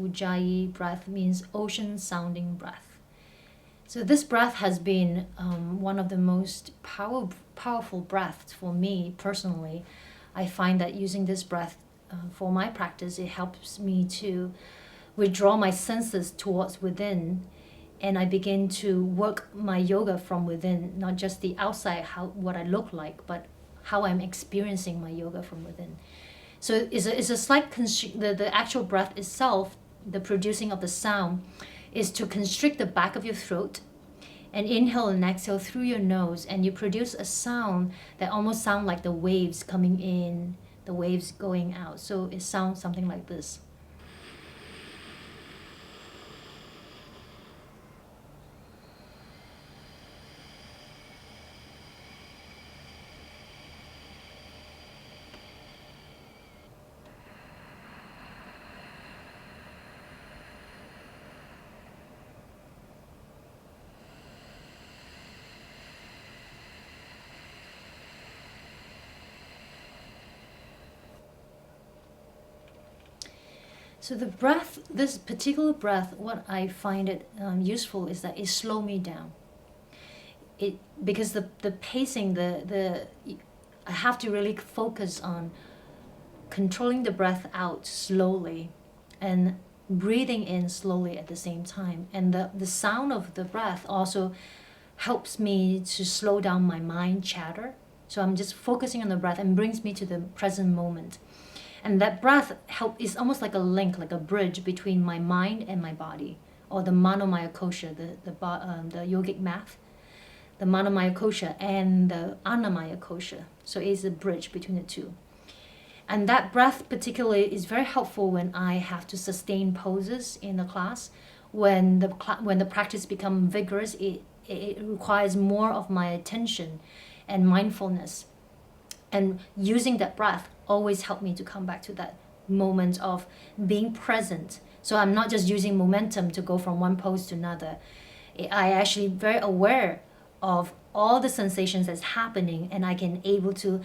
Ujjayi breath means ocean sounding breath. So this breath has been one of the most powerful breaths for me personally. I find that using this breath for my practice, it helps me to withdraw my senses towards within, and I begin to work my yoga from within, not just the outside, what I look like, but how I'm experiencing my yoga from within. So it's a slight the actual breath itself, the producing of the sound, is to constrict the back of your throat and inhale and exhale through your nose, and you produce a sound that almost sounds like the waves coming in, the waves going out. So it sounds something like this. So the breath, this particular breath, what I find it useful is that it slows me down. Because the pacing, I have to really focus on controlling the breath out slowly and breathing in slowly at the same time. And the sound of the breath also helps me to slow down my mind chatter. So I'm just focusing on the breath and brings me to the present moment. And that breath is almost like a link, like a bridge between my mind and my body, or the manomaya kosha, the yogic math, the manomaya kosha and the annamaya kosha. So it's a bridge between the two. And that breath particularly is very helpful when I have to sustain poses in the class. When the practice becomes vigorous, it requires more of my attention and mindfulness. And using that breath always helped me to come back to that moment of being present. So I'm not just using momentum to go from one pose to another. I actually very aware of all the sensations that's happening, and I can able to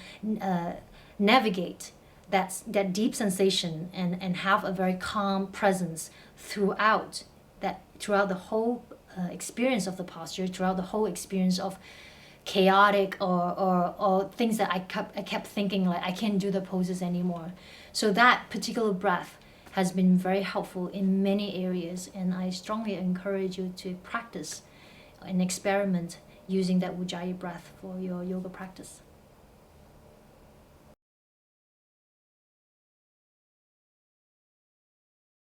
navigate that deep sensation and have a very calm presence throughout the whole experience of the posture, throughout the whole experience of chaotic or things that I kept thinking like I can't do the poses anymore. So that particular breath has been very helpful in many areas, and I strongly encourage you to practice and experiment using that Ujjayi breath for your yoga practice.